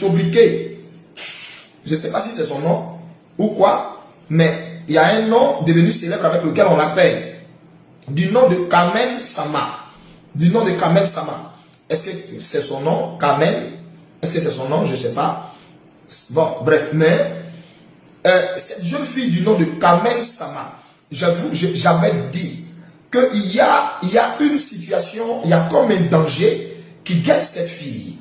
sobriquet. Je ne sais pas si c'est son nom ou quoi, mais il y a un nom devenu célèbre avec lequel on l'appelle. Du nom de Kamel Sama. Du nom de Kamel Sama. Est-ce que c'est son nom, Kamel? Est-ce que c'est son nom? Je ne sais pas. Bon, bref, mais cette jeune fille du nom de Kamel Sama, j'avais dit qu'il y a une situation, il y a comme un danger qui guette cette fille.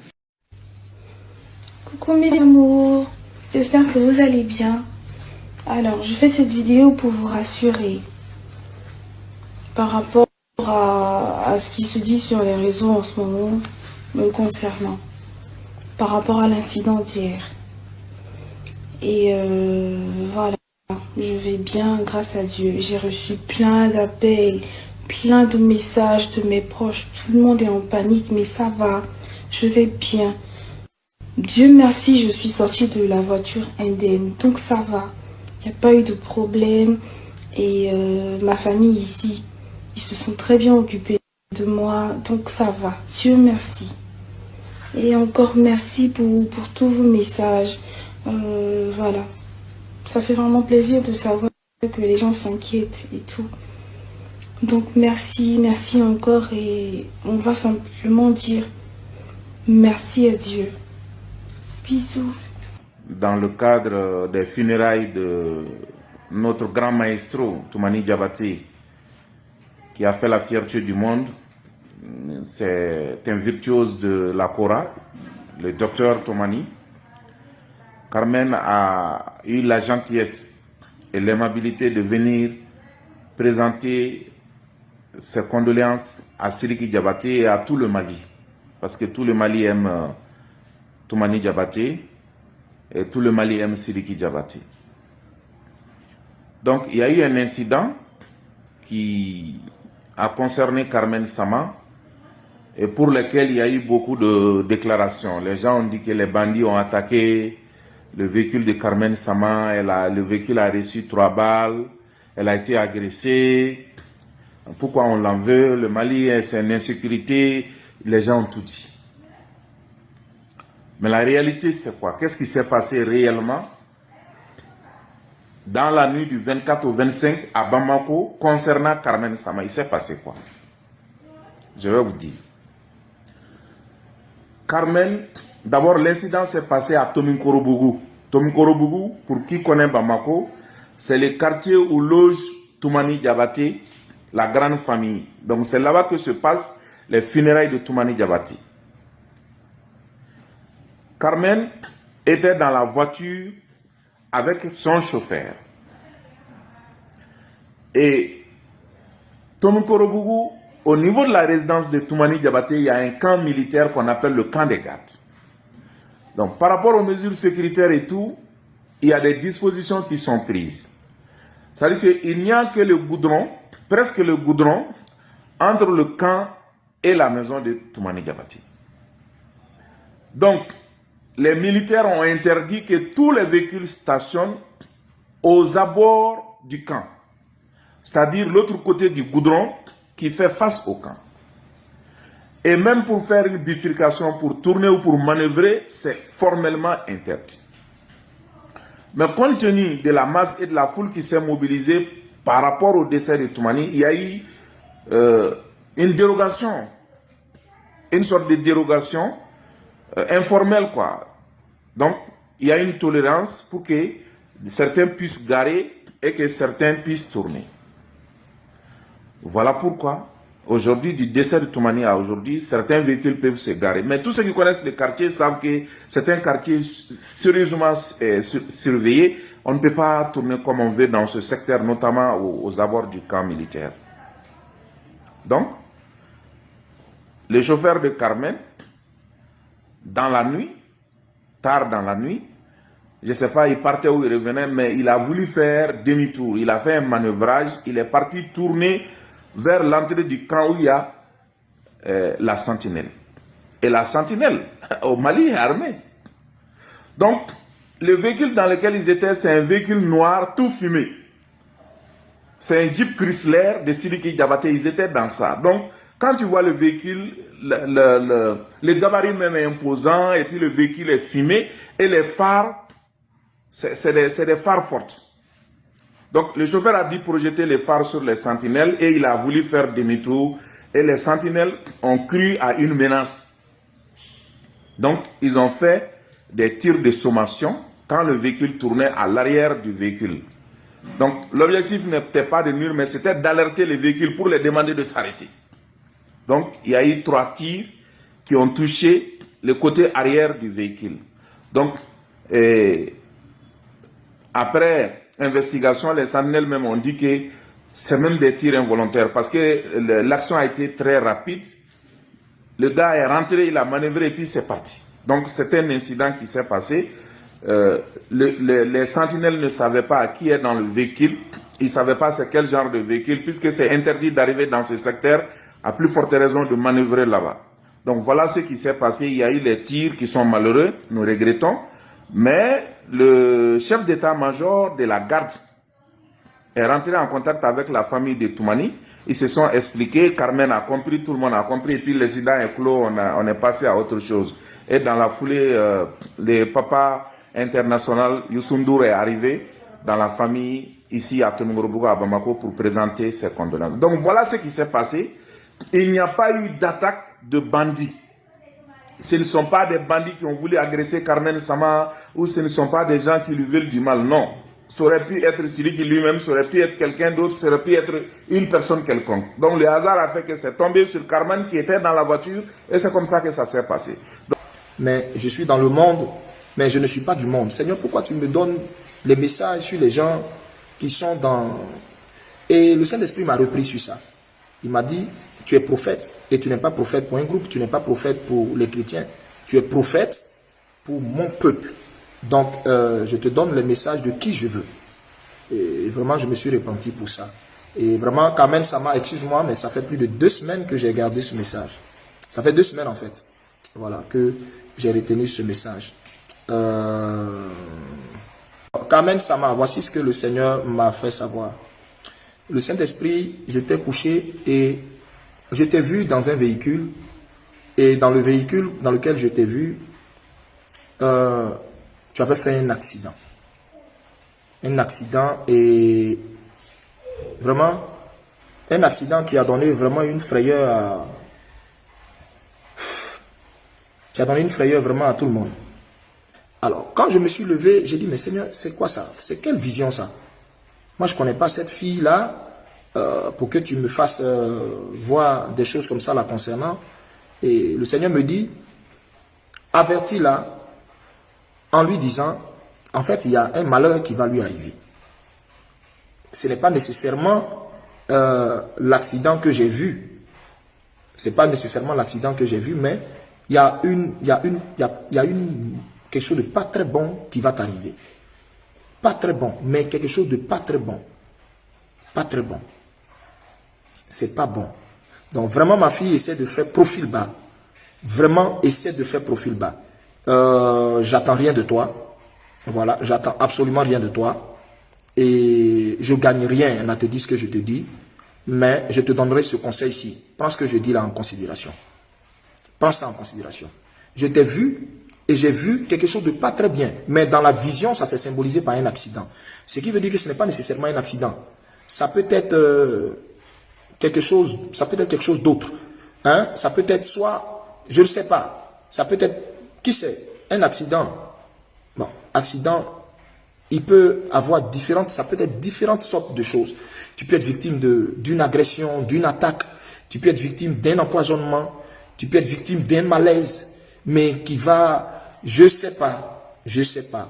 Coucou mes amours, j'espère que vous allez bien. Alors, je fais cette vidéo pour vous rassurer par rapport à ce qui se dit sur les réseaux en ce moment me concernant, par rapport à l'incident d'hier. Et voilà, je vais bien grâce à Dieu. J'ai reçu plein d'appels, plein de messages de mes proches. Tout le monde est en panique, mais ça va, je vais bien. Dieu merci, je suis sortie de la voiture indemne, donc ça va. Il n'y a pas eu de problème. Et ma famille ici, ils se sont très bien occupés de moi, donc ça va. Dieu merci. Et encore merci pour tous vos messages. Voilà. Ça fait vraiment plaisir de savoir que les gens s'inquiètent et tout. Donc merci, merci encore. Et on va simplement dire merci à Dieu. Bisous. Dans le cadre des funérailles de notre grand maestro, Toumani Diabaté, qui a fait la fierté du monde, c'est un virtuose de la Kora, le docteur Toumani. Carmen a eu la gentillesse et l'aimabilité de venir présenter ses condoléances à Sidiki Diabaté et à tout le Mali. Parce que tout le Mali aime Toumani Diabaté et tout le Mali aime Sidiki Diabaté. Donc il y a eu un incident qui a concerné Carmen Sama et pour lequel il y a eu beaucoup de déclarations. Les gens ont dit que les bandits ont attaqué le véhicule de Carmen Sama, le véhicule a reçu 3 balles, elle a été agressée. Pourquoi on l'en veut? Le Mali, c'est une insécurité, les gens ont tout dit. Mais la réalité, c'est quoi? Qu'est-ce qui s'est passé réellement dans la nuit du 24 au 25 à Bamako concernant Carmen Sama? Il s'est passé quoi? Je vais vous dire. Carmen, d'abord l'incident s'est passé à Tomikorobougou. Tomikorobougou, pour qui connaît Bamako, c'est le quartier où loge Toumani Diabaté, la grande famille. Donc c'est là-bas que se passent les funérailles de Toumani Diabaté. Carmen était dans la voiture avec son chauffeur. Et Tomikorobougou, au niveau de la résidence de Toumani Diabaté, il y a un camp militaire qu'on appelle le camp des gardes. Donc, par rapport aux mesures sécuritaires et tout, il y a des dispositions qui sont prises. C'est-à-dire qu'il n'y a que le goudron, presque le goudron, entre le camp et la maison de Toumani Diabaté. Donc, les militaires ont interdit que tous les véhicules stationnent aux abords du camp. C'est-à-dire l'autre côté du goudron qui fait face au camp. Et même pour faire une bifurcation, pour tourner ou pour manœuvrer, c'est formellement interdit. Mais compte tenu de la masse et de la foule qui s'est mobilisée par rapport au décès de Toumani, il y a eu une dérogation, une sorte de dérogation informelle, quoi. Donc, il y a une tolérance pour que certains puissent garer et que certains puissent tourner. Voilà pourquoi, aujourd'hui, du décès de Toumani à aujourd'hui, certains véhicules peuvent se garer. Mais tous ceux qui connaissent le quartier savent que c'est un quartier sérieusement surveillé. On ne peut pas tourner comme on veut dans ce secteur, notamment aux abords du camp militaire. Donc, le chauffeur de Carmen, dans la nuit, tard dans la nuit, je ne sais pas, il partait ou il revenait, mais il a voulu faire demi-tour. Il a fait un manœuvrage, il est parti tourner vers l'entrée du camp où il y a la sentinelle. Et la sentinelle, au Mali, est armée. Donc, le véhicule dans lequel ils étaient, c'est un véhicule noir, tout fumé. C'est un Jeep Chrysler de Sidiki Diabaté, ils étaient dans ça. Donc, quand tu vois le véhicule, le gabarit même est imposant, et puis le véhicule est fumé, et les phares, c'est des phares fortes. Donc le chauffeur a dit projeter les phares sur les sentinelles, et il a voulu faire demi-tour, et les sentinelles ont cru à une menace. Donc ils ont fait des tirs de sommation quand le véhicule tournait à l'arrière du véhicule. Donc l'objectif n'était pas de nuire, mais c'était d'alerter les véhicules pour les demander de s'arrêter. Donc il y a eu 3 tirs qui ont touché le côté arrière du véhicule. Donc après investigation, les sentinelles même ont dit que c'est même des tirs involontaires parce que l'action a été très rapide. Le gars est rentré, il a manœuvré et puis c'est parti. Donc c'est un incident qui s'est passé. Les sentinelles ne savaient pas qui est dans le véhicule. Ils ne savaient pas c'est quel genre de véhicule puisque c'est interdit d'arriver dans ce secteur, à plus forte raison de manœuvrer là-bas. Donc voilà ce qui s'est passé. Il y a eu les tirs qui sont malheureux, nous regrettons. Mais le chef d'état-major de la garde est rentré en contact avec la famille de Toumani. Ils se sont expliqués, Carmen a compris, tout le monde a compris, et puis l'incident est clos, on est passé à autre chose. Et dans la foulée, le papa international Youssou N'Dour est arrivé dans la famille ici à Toumouroubouga, à Bamako, pour présenter ses condoléances. Donc voilà ce qui s'est passé. Il n'y a pas eu d'attaque de bandits. Ce ne sont pas des bandits qui ont voulu agresser Carmen Sama, ou ce ne sont pas des gens qui lui veulent du mal, non. Ça aurait pu être Siliki lui-même, ça aurait pu être quelqu'un d'autre, ça aurait pu être une personne quelconque. Donc le hasard a fait que c'est tombé sur Carmen qui était dans la voiture, et c'est comme ça que ça s'est passé. Donc, mais je suis dans le monde, mais je ne suis pas du monde. Seigneur, pourquoi tu me donnes les messages sur les gens qui sont dans... Et le Saint-Esprit m'a repris sur ça. Il m'a dit, tu es prophète, et tu n'es pas prophète pour un groupe, tu n'es pas prophète pour les chrétiens, tu es prophète pour mon peuple. Donc, je te donne le message de qui je veux. Et vraiment, je me suis repenti pour ça. Et vraiment, Carmen Sama, excuse-moi, mais ça fait plus de 2 semaines que j'ai gardé ce message. Ça fait 2 semaines, en fait. Voilà, que j'ai retenu ce message. Carmen Sama, voici ce que le Seigneur m'a fait savoir. Le Saint-Esprit, j'étais couché et je t'ai vu dans un véhicule. Et dans le véhicule dans lequel je t'ai vu, tu avais fait un accident. Un accident et vraiment un accident qui a donné vraiment une frayeur à... qui a donné une frayeur vraiment à tout le monde. Alors, quand je me suis levé, j'ai dit, mais Seigneur, c'est quoi ça? C'est quelle vision ça? Moi, je ne connais pas cette fille-là pour que tu me fasses voir des choses comme ça la concernant. Et le Seigneur me dit, avertis-la en lui disant, en fait, il y a un malheur qui va lui arriver. Ce n'est pas nécessairement l'accident que j'ai vu. Ce n'est pas nécessairement l'accident que j'ai vu, mais il y a quelque chose de pas très bon qui va t'arriver. Pas très bon, mais quelque chose de pas très bon. Pas très bon. C'est pas bon. Donc vraiment, ma fille essaie de faire profil bas. Vraiment, essaie de faire profil bas. J'attends rien de toi. Voilà, j'attends absolument rien de toi. Et je gagne rien à te dire ce que je te dis. Mais je te donnerai ce conseil-ci. Prends ce que je dis là en considération. Prends ça en considération. Je t'ai vu et j'ai vu quelque chose de pas très bien. Mais dans la vision, ça s'est symbolisé par un accident. Ce qui veut dire que ce n'est pas nécessairement un accident. Ça peut être quelque chose, ça peut être quelque chose d'autre. Hein? Ça peut être soit, je ne sais pas, ça peut être, qui sait, un accident. Bon, accident, il peut avoir différentes, ça peut être différentes sortes de choses. Tu peux être victime d'une agression, d'une attaque, tu peux être victime d'un empoisonnement, tu peux être victime d'un malaise, mais qui va, je sais pas.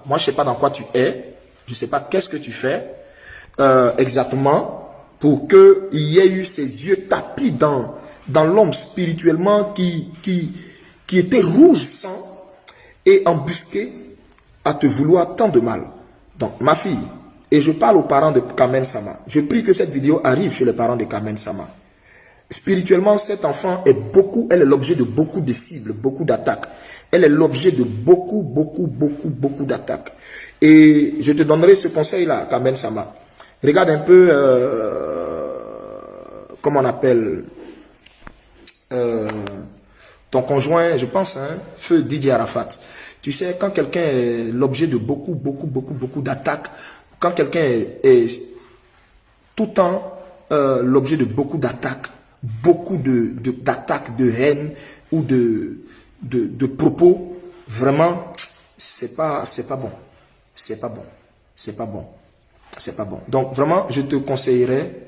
Moi, je sais pas dans quoi tu es, je sais pas qu'est-ce que tu fais exactement pour qu'il y ait eu ces yeux tapis dans l'homme spirituellement qui était rouge sang et embusqué à te vouloir tant de mal. Donc, ma fille, et je parle aux parents de Carmen Sama, je prie que cette vidéo arrive chez les parents de Carmen Sama. Spirituellement, cet enfant elle est l'objet de beaucoup de cibles, beaucoup d'attaques. Elle est l'objet de beaucoup d'attaques. Et je te donnerai ce conseil-là, Carmen Sama. Regarde un peu, comment on appelle, ton conjoint, je pense, hein, feu Didier Arafat. Tu sais, quand quelqu'un est l'objet de beaucoup d'attaques, quand quelqu'un est tout le temps l'objet de beaucoup d'attaques, d'attaques, de haine ou de propos, vraiment, c'est pas bon. C'est pas bon. C'est pas bon. C'est pas bon. Donc, vraiment, je te conseillerais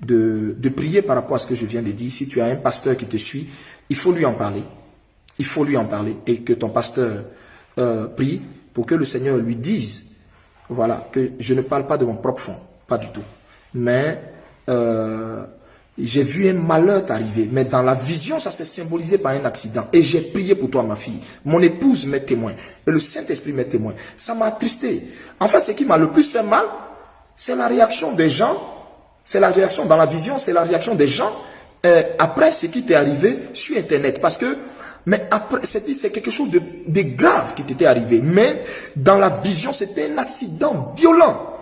de prier par rapport à ce que je viens de dire. Si tu as un pasteur qui te suit, il faut lui en parler. Il faut lui en parler et que ton pasteur prie pour que le Seigneur lui dise, voilà, que je ne parle pas de mon propre fond, pas du tout. Mais j'ai vu un malheur t'arriver, mais dans la vision, ça s'est symbolisé par un accident. Et j'ai prié pour toi, ma fille. Mon épouse m'est témoin. Et le Saint-Esprit m'est témoin. Ça m'a attristé. En fait, ce qui m'a le plus fait mal, c'est la réaction des gens. C'est la réaction dans la vision, c'est la réaction des gens après ce qui t'est arrivé sur Internet. Parce que, mais après, c'est quelque chose de grave qui t'était arrivé. Mais dans la vision, c'était un accident violent.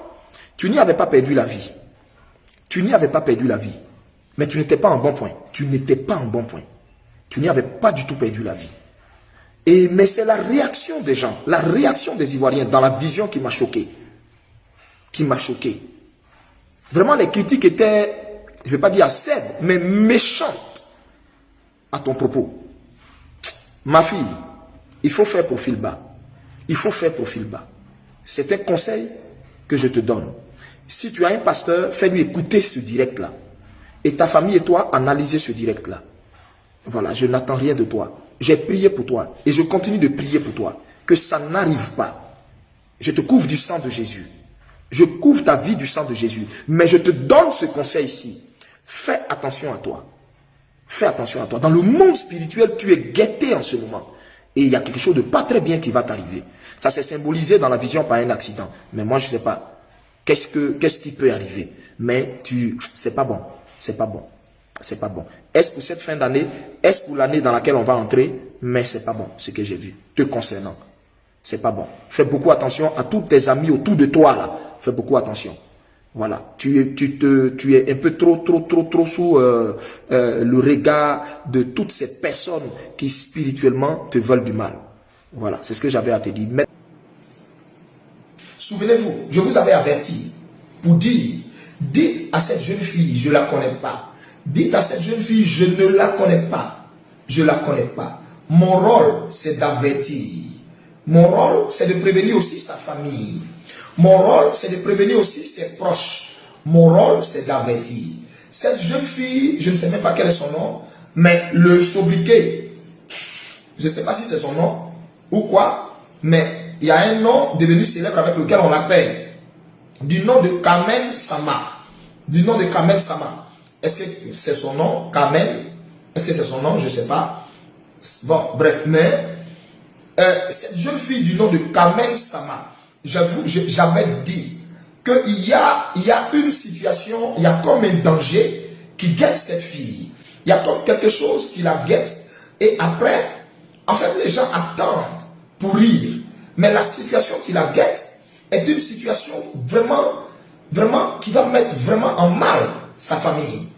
Tu n'y avais pas perdu la vie. Tu n'y avais pas perdu la vie. Mais tu n'étais pas en bon point. Tu n'étais pas en bon point. Tu n'y avais pas du tout perdu la vie. Mais c'est la réaction des gens, la réaction des Ivoiriens dans la vision qui m'a choqué. Qui m'a choqué. Vraiment, les critiques étaient, je ne vais pas dire acerbes, mais méchantes à ton propos. Ma fille, il faut faire profil bas. Il faut faire profil bas. C'est un conseil que je te donne. Si tu as un pasteur, fais-lui écouter ce direct-là. Et ta famille et toi, analysez ce direct-là. Voilà, je n'attends rien de toi. J'ai prié pour toi et je continue de prier pour toi. Que ça n'arrive pas. Je te couvre du sang de Jésus. Je couvre ta vie du sang de Jésus. Mais je te donne ce conseil-ci. Fais attention à toi. Fais attention à toi. Dans le monde spirituel, tu es guetté en ce moment. Et il y a quelque chose de pas très bien qui va t'arriver. Ça s'est symbolisé dans la vision par un accident. Mais moi, je ne sais pas. Qu'est-ce qui peut arriver? Mais c'est pas bon. C'est pas bon. C'est pas bon. Est-ce pour cette fin d'année? Est-ce pour l'année dans laquelle on va entrer? Mais c'est pas bon, ce que j'ai vu. Te concernant. C'est pas bon. Fais beaucoup attention à tous tes amis autour de toi, là. Fais beaucoup attention. Voilà. Tu es un peu trop sous le regard de toutes ces personnes qui spirituellement te veulent du mal. Voilà. C'est ce que j'avais à te dire. Souvenez-vous, je vous avais averti pour dire, dites à cette jeune fille, je ne la connais pas. Dites à cette jeune fille, je ne la connais pas. Je ne la connais pas. Mon rôle, c'est d'avertir. Mon rôle, c'est de prévenir aussi sa famille. Mon rôle, c'est de prévenir aussi ses proches. Mon rôle, c'est d'avertir. Cette jeune fille, je ne sais même pas quel est son nom, mais le sobriquet, je ne sais pas si c'est son nom ou quoi, mais il y a un nom devenu célèbre avec lequel on l'appelle. Du nom de Kamel Sama. Du nom de Kamel Sama. Est-ce que c'est son nom, Kamel? Est-ce que c'est son nom? Je ne sais pas. Bon, bref, mais cette jeune fille du nom de Kamel Sama, j'avais dit qu'il y a une situation, il y a comme un danger qui guette cette fille. Il y a comme quelque chose qui la guette. Et après, en fait, les gens attendent pour rire. Mais la situation qui la guette est une situation vraiment qui va mettre vraiment en mal sa famille.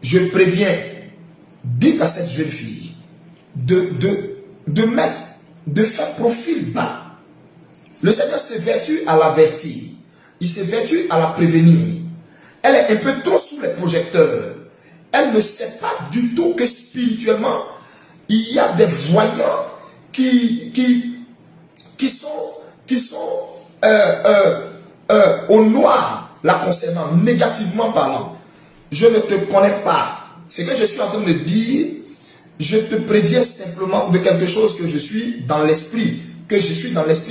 Je préviens, dites à cette jeune fille de faire profil bas. Le Seigneur s'est vertu à l'avertir. Il s'est vertu à la prévenir. Elle est un peu trop sous les projecteurs. Elle ne sait pas du tout que spirituellement, il y a des voyants qui sont au noir la concernant, négativement parlant. Je ne te connais pas. Ce que je suis en train de dire, je te préviens simplement de quelque chose que je suis dans l'esprit,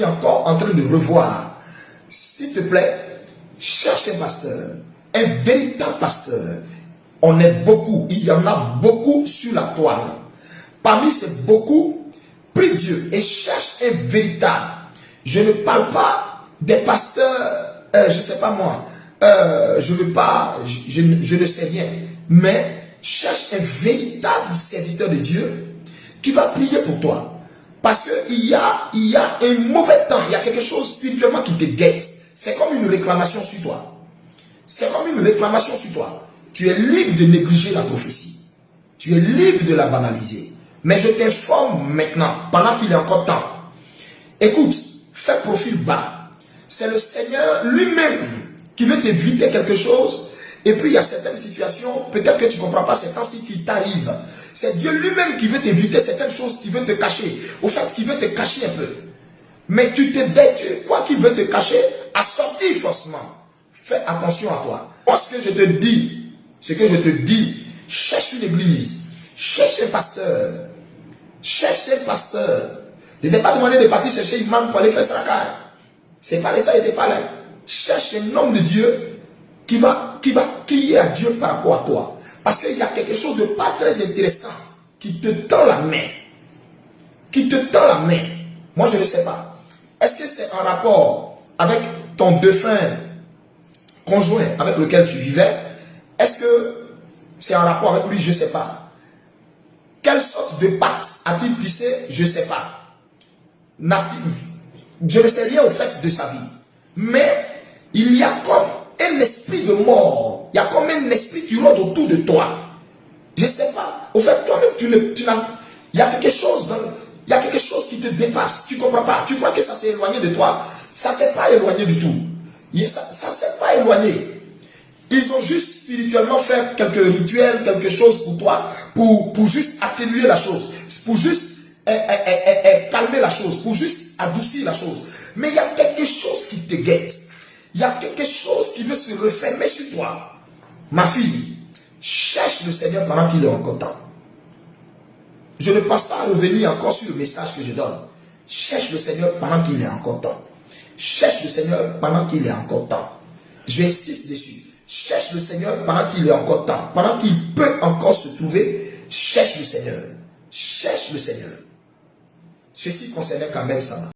encore en train de revoir. S'il te plaît, cherche un pasteur, un véritable pasteur. On est beaucoup, il y en a beaucoup sur la toile. Parmi ces beaucoup, prie Dieu et cherche un véritable. Je ne parle pas des pasteurs, je ne sais pas moi, je ne sais rien, mais cherche un véritable serviteur de Dieu qui va prier pour toi. Parce qu'il y a un mauvais temps, il y a quelque chose spirituellement qui te guette. C'est comme une réclamation sur toi. C'est comme une réclamation sur toi. Tu es libre de négliger la prophétie. Tu es libre de la banaliser. Mais je t'informe maintenant, pendant qu'il est encore temps. Écoute, fais profil bas. C'est le Seigneur lui-même qui veut t'éviter quelque chose. Et puis il y a certaines situations, peut-être que tu ne comprends pas, c'est ainsi qui t'arrive. C'est Dieu lui-même qui veut t'éviter certaines choses, qui veut te cacher. Au fait, qui veut te cacher un peu. Mais tu crois qu'il veut te cacher, à sortir forcément. Fais attention à toi. Moi, ce que je te dis, cherche une église, cherche un pasteur, Ne t'ai pas demandé de partir chercher imam pour aller faire sraka. C'est pas ça, il n'était pas là. Cherche un homme de Dieu qui va crier à Dieu par rapport à toi. Parce qu'il y a quelque chose de pas très intéressant qui te tend la main. Moi, je ne sais pas. Est-ce que c'est en rapport avec ton défunt conjoint avec lequel tu vivais? Est-ce que c'est en rapport avec lui? Je ne sais pas. Quelle sorte de pacte a-t-il tissé? Je ne sais pas. Je ne sais rien au fait de sa vie. Mais il y a comme un esprit de mort. Il y a comme un esprit qui rôde autour de toi. Je ne sais pas. Au fait, toi-même, il y a quelque chose qui te dépasse. Tu ne comprends pas. Tu crois que ça s'est éloigné de toi. Ça ne s'est pas éloigné du tout. Ça ne s'est pas éloigné. Ils ont juste spirituellement fait quelques rituels, quelque chose pour toi, pour juste atténuer la chose, pour juste calmer la chose, pour juste adoucir la chose. Mais il y a quelque chose qui te guette. Il y a quelque chose qui veut se refermer sur toi. Ma fille, cherche le Seigneur pendant qu'il est encore temps. Je ne pense pas à revenir encore sur le message que je donne. Cherche le Seigneur pendant qu'il est encore temps. Cherche le Seigneur pendant qu'il est encore temps. J'insiste dessus. Cherche le Seigneur pendant qu'il est encore temps. Pendant qu'il peut encore se trouver, cherche le Seigneur. Cherche le Seigneur. Ceci concernait Kamel Sama.